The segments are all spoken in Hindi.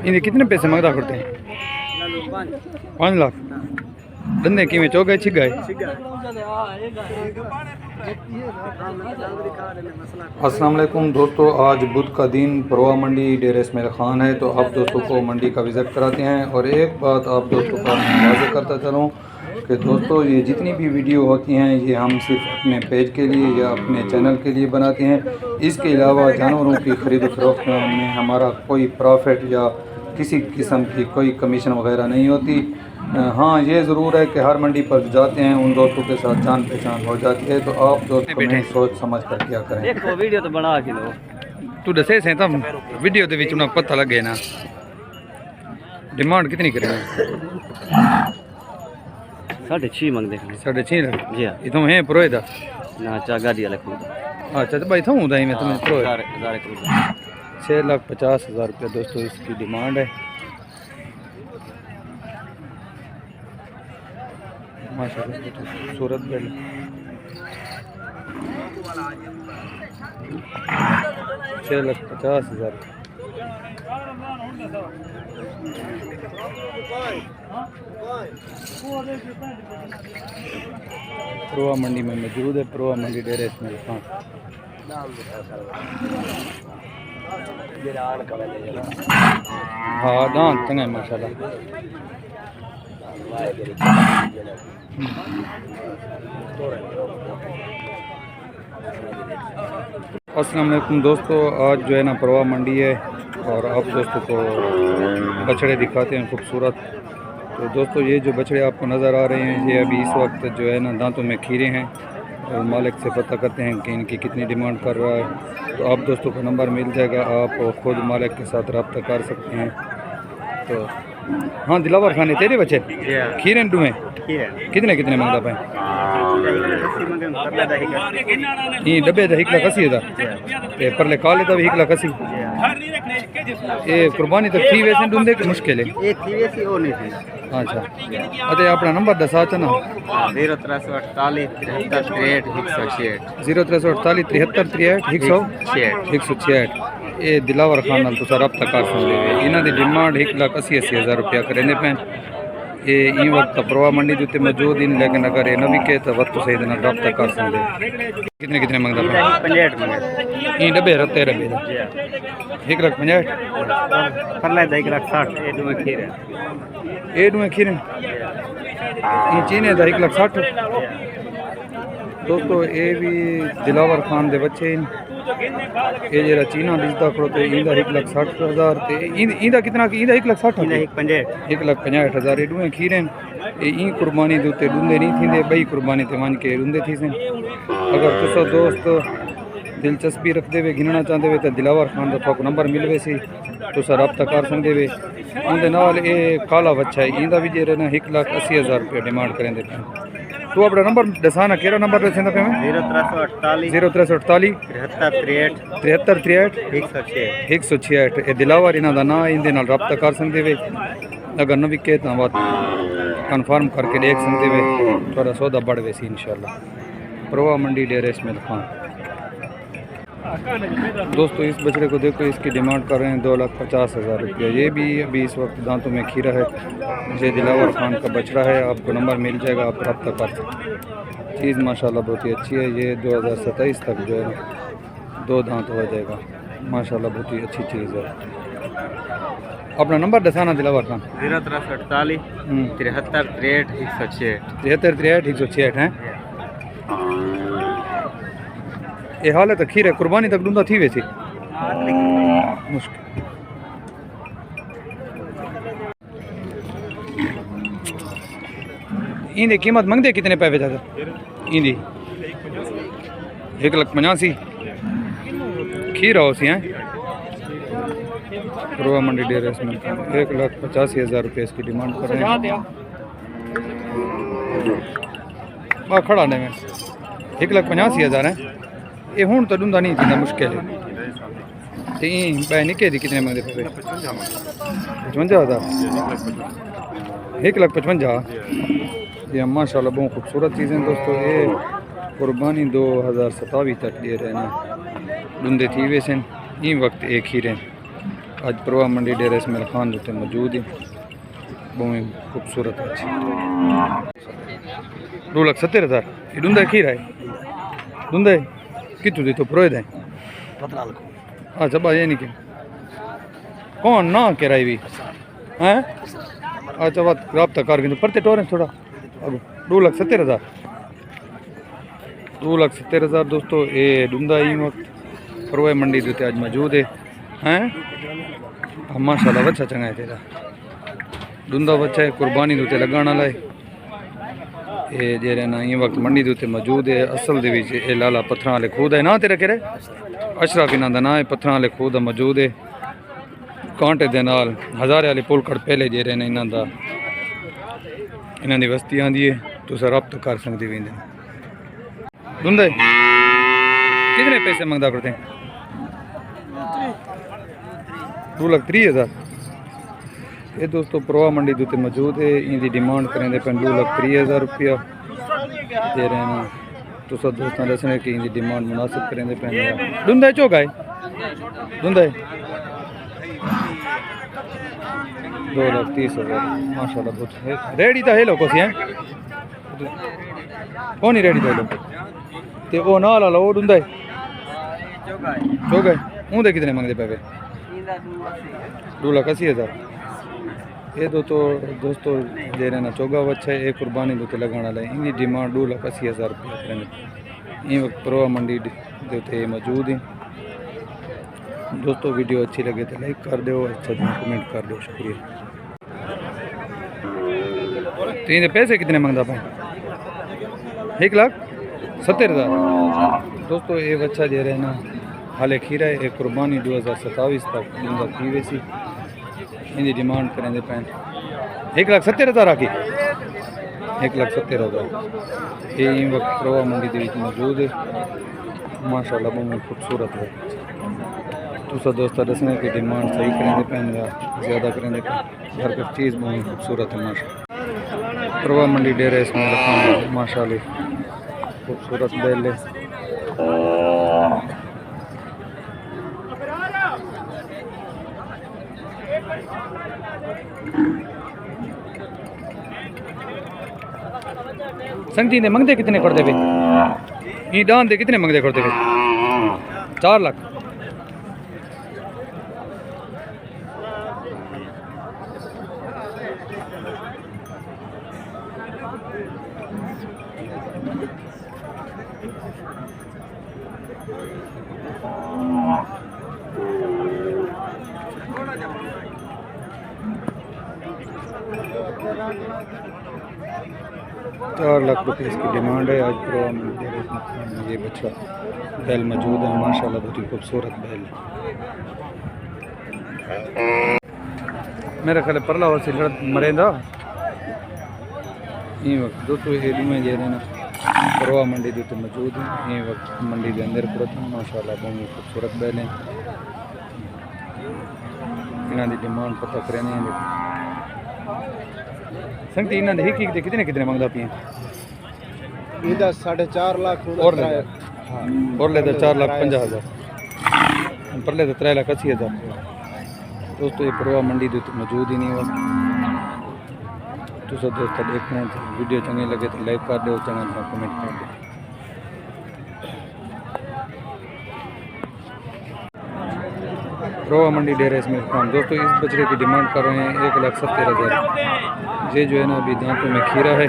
इन्हें कितने पैसे मांगता करते हैं? 5 लाख। धंधे कि चौगाए छिगाए? अस्सलाम वालेकुम दोस्तों, आज बुध का दिन, परवा मंडी डेरा इस्माइल खान है। तो आप दोस्तों को मंडी का विज़िट कराते हैं। और एक बात आप दोस्तों का वाज़ेह करता चलूँ कि दोस्तों ये जितनी भी वीडियो होती हैं ये हम सिर्फ अपने पेज के लिए या अपने चैनल के लिए बनाते हैं। इसके अलावा जानवरों की ख़रीद फरोख्त में हमारा कोई प्रॉफिट या किसी किस्म की कोई कमीशन वगैरह नहीं होती। हाँ, ये ज़रूर है कि हर मंडी पर जाते हैं उन दोस्तों के साथ जान पहचान हो जाती है। तो आप दोस्त कमेंट सोच समझ कर क्या करें। देखो वीडियो तो बना के लो, तू दसे से तब वीडियो के विच पता लगे ना। डिमांड कितनी करें? 6.5 मंगते हैं। 6.5 लाख जी हाँ। इतों है प्रोए दा ना चागा दिया लखू। अच्छा तो भाई थाऊं दाई में तुम्हें प्रोए 6,50,000 रुपया दोस्तों इसकी डिमांड है। माशाल्लाह खूबसूरत बेल। 6,50,000। प्रोआ मंडी में मौजूद है। प्रोआ मंडी डेरा इस्माइल खान। हाँ दांत चंगा है माशाल्लाह। अस्सलाम वालेकुम दोस्तों, आज जो है ना परवा मंडी है और आप दोस्तों को बछड़े दिखाते हैं खूबसूरत। तो दोस्तों ये जो बछड़े आपको नज़र आ रहे हैं ये अभी इस वक्त जो है ना दांतों में खीरे हैं। और मालिक से पता करते हैं कि इनकी कितनी डिमांड कर रहा है। तो आप दोस्तों का नंबर मिल जाएगा, आप खुद मालिक के साथ रब्ता कर सकते हैं। तो हाँ दिलावर खाने तेरे बच्चे खीरे डूए कितने कितने मंगता पाए? ये डब्बे का 1,80,000 परले काले का भी 1,80,000। ये कुर्बानी तक थी वैसे ढूंढे कि मुश्किल है? अच्छा अरे अपना नंबर दसा था ना। 0348 73 63 166। ये दिलावर खान नाल तुसा रब्ता कर सकते हो। इन्हां दी डिमांड 1,80,000 रुपया करेंदे पैन। ये ई वक्त परवा मंडी के उत्ते मौजूद इन, लेकिन अगर ये नवी के तो वक्त सही देना रब्ता कर सकते। कितने कितने मंगदा पे? ई डब्बे रत्ते डब्बे 1,50,000 परला 1,60,000 ए दुमे खीरे। ए दुमे खीरे ई चीने दा 1,60,000। दोस्तों ये भी दिलावर खान दे बच्चे इन। ये जरा चीना दिसदा खड़ो ते इंदा 1,60,000 ते इंदा कितना की? इंदा 1,60,000 1,50,000 ए दुए खीरे ए ई कुर्बानी दे उत्ते डूंदे नहीं थींदे। बई कुर्बानी ते वन के डूंदे थी सन। अगर तुसा दोस्त दिलचस्पी रखते वे गिनना चाहते वे तो दिलावर खान का थोक नंबर मिलवे सी तुसा रब्ता कर सकते वे। उनके नाल ये काला बच्चा है इंदा भी जे ना 1,80,000 रुपया डिमांड करेंदे पे। तू अपना नंबर दसाना केड़ा नंबर दसेंदा पे? 0348 73 63 166। ये दिलावर इन्हां दा नाम, इंदे नाल रब्ता कर सकते वे। अगर न विके तो बात कन्फर्म करके देख सकते वे, थोड़ा सौदा बढ़ वैसी इंशाल्लाह। परवा मंडी डेरा इस्माइल खान। दोस्तों इस बछड़े को देखो, इसकी डिमांड कर रहे हैं 2,50,000 रुपया। ये भी अभी इस वक्त दांतों में खीरा है। ये दिलावर खान का बछड़ा है। आपको नंबर मिल जाएगा, आप रब्ता कर सकते। चीज़ माशाल्लाह बहुत ही अच्छी है। ये 2027 तक जो है 2 दांत हो जाएगा। माशाल्लाह बहुत ही अच्छी चीज़ है। अपना नंबर दसाना दिलावर खान। 0348 73 166 73 166 है। ये हाल है तो खीर है कुर्बानी तक डूंदा थी वैसी मुश्किल। इंदी कीमत मंगते कितने पैसे ज़्यादा? इंदी 1,85,000 खीर हो सी हैं। परवा मंडी डेरा इसमें 1,85,000 रुपये इसकी डिमांड कर रहे हैं। वहाँ खड़ा ने में 1,85,000 है। ये हूँ तो डूंदा नहीं थी मुश्किल है। पै निके दी कितने मंगते पे? 55,000 1,55,000। ये माशाल्लाह बहुत खूबसूरत चीज़ें दोस्तों। ये कुर्बानी 2027 तक दे रहे हैं। डूंदे थी वैसे ई वक्त एक खीरे आज परवाह मंडी डेरा इसमाइल खान उत्ते मौजूद है। बहुत खूबसूरत अच्छी 2,70,000 ये डूंदा खीरा है डूंदा कितु दी तो प्रोयद है अच्छा बा ये नहीं के कौन ना किराई भी हैं अच्छा बात रब्ता कर तो परते टोरे थोड़ा अब 2,70,000 2,70,000 दोस्तों ये डूंदा ही वक्त परवाह मंडी उत्ते आज मौजूद है हैं माशाल्लाह बच्चा चंगा है तेरा डूंदा बच्चा है कुर्बानी उत्ते लगाने वाला है ये जेरे ना ये वक्त मंडी उत्ते मौजूद है। असल दे विच ये लाला पत्थरां वाले खूद है ना तेरा केरे अशरफ इन्हां दा नाम है पत्थरां वाले खूद मौजूद है कांटे दे नाल हज़ारे वाली पुल कट पहले जेरे ने इन्हां दा इन्हां दी बस्ती आंदी है तुस रब्त कर सकदे वेंदे डूंदा कितने पैसे मंगदा करते हैं 2,30,000 ये दोस्तों परवाह मंडी उत्ते मौजूद है इनकी डिमांड करेंगे पे 2,30,000 रुपया दे रहे हैं तुस दोस्तों दसने कि इनकी डिमांड मुनासिब करेंगे पे डूंदा चौका है डूंदा 2,30,000 माशाल्लाह बहुत रेडी तो है लोग हैं कौन ही रेडी तो लोग ते वो नाल वाला वो डूंदा चौका है उनके कितने मंगते पे 2,80,000 ये तो दोस्तों दे रहे ना चौगा बच्चा है एक कुर्बानी दुते लगाने वाला है इनकी डिमांड 2,80,000 रुपया करेंगे ये वक्त परवाह मंडी देते मौजूद हैं दोस्तों। वीडियो अच्छी लगे तो लाइक कर दो अच्छा कमेंट कर दो शुक्रिया। तो ये पैसे कितने मंगता पाए 1,70,000 दोस्तों ये बच्चा दे रहे ना हाले खीरा है एक कुर्बानी 2027 तक जिंदा थी वैसी इनकी डिमांड करेंगे पैन 1,70,000 आके 1,70,000 ये वक्त परवाह मंडी मौजूद है माशाल्लाह बहुत खूबसूरत है तुसा दोस्तों दसने की डिमांड सही करेंगे पैन या ज़्यादा करेंगे हर एक चीज़ बहुत खूबसूरत है माशाल्लाह परवाह मंडी डेरा इसमाइल खान माशाल्लाह खूबसूरत बैल है संगती ने मंगते कितने कर दे ये डान दे कितने मंगते कर दे 4 लाख रुपये इसकी डिमांड है आज परवाह मंडी ये बच्चा बैल मौजूद है माशाल्लाह बहुत ही खूबसूरत बैल मेरा ख्याल परला और से मरेंदा ये वक्त दोस्तों ये में जे ना परवाह मंडी उत्ते मौजूद है ये वक्त मंडी के अंदर पड़ता माशाल्लाह बहुत खूबसूरत बैल हैं इन्हों की डिमांड पता करें संगती इन्होंने एक कितने कितने मंगता पिया 4.5 लाख और ले 4,50,000 परले तो 3,80,000 दोस्तों ये परवाह मंडी मौजूद ही नहीं हुआ तो सब दोस्तों देखना वीडियो चंगी लगे तो लाइक कर दो चंगा कमेंट कर दो। परवाह मंडी डेरा इसमाइल खान दोस्तों इस बछड़े की डिमांड कर रहे हैं 1,70,000 ये जो है ना अभी दांतों में खीरा है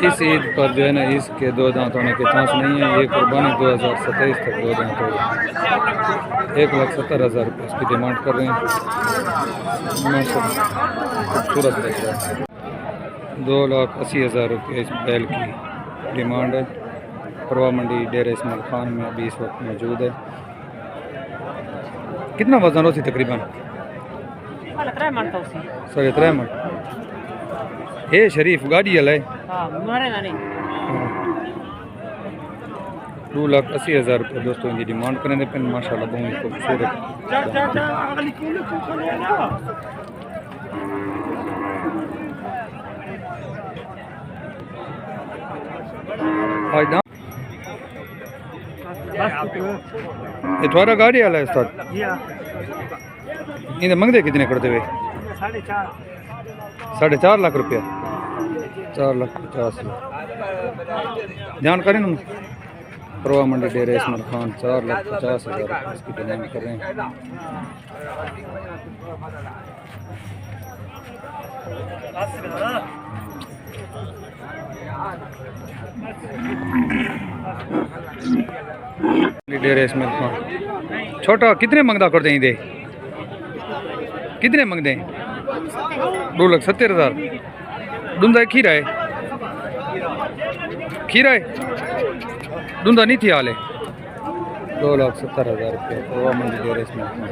इस ईद पर जो है ना इसके 2 दांत होने के चांस नहीं है ये कुर्बानी 2027 तक 2 दांत होगा 1,70,000 रुपये इसकी डिमांड कर रहे हैं खूबसूरत बच्चा 2,80,000 रुपये इस बैल की डिमांड है परवाह मंडी डेरा इसमाइल खान में अभी इस वक्त मौजूद है। कितना वजन होती तकरीबन 3.5 मन ये शरीफ गाड़ी वाला है 2,80,000 रुपये दोस्तों इनकी डिमांड करें पे माशाल्लाह बहुत खूबसूरत आज ये थोड़ा गाड़ी वाला है उस्ताद? इन्हें मंगते कितने करते हुए? 4.5 लाख रुपया। 4,50,000। जानकारी ना परवा मंडी डेरा इसमाइल खान 4,50,000 इसकी डिमांड कर रहे हैं। डेरा इसमाइल खान छोटा कितने मंगदा कर दें? दे कितने मंगते हैं? 2,70,000। डूंदा खीरा है? खीरा है? डूंदा नहीं थी हाल है। 2,70,000 रुपये परवा मंडी डेरा इसमाइल खान।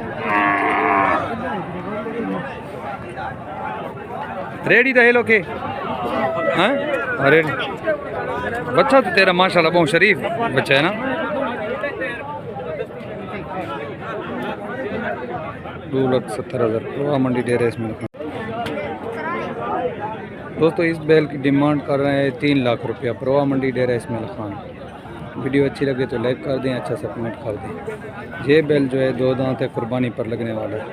रेडी था हेलो के? हाँ अरे बच्चा तो तेरा माशाल्लाह बहुत शरीफ बच्चा है ना। 2,70,000 परवा मंडी डेरा इसमाइल खान। दोस्तों इस बैल की डिमांड कर रहे हैं 3 लाख रुपया परवा मंडी डेरा इसमाइल खान। वीडियो अच्छी लगे तो लाइक कर दें, अच्छा सा कमेंट कर दें। ये बैल जो है 2 दांत है, कुर्बानी पर लगने वाला है।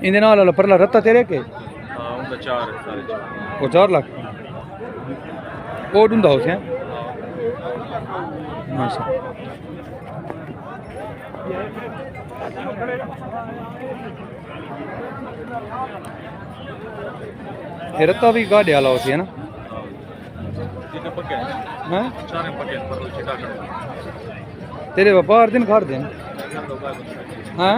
इन्हें नाल वाला परला रत्ता तेरे के? वो 4 लाख वो डूंदा हो हैं माशा। ये रत्ता भी गाड़े वाला होती है ना? हाँ तेरे व्यापार दिन खाड़ दें। हाँ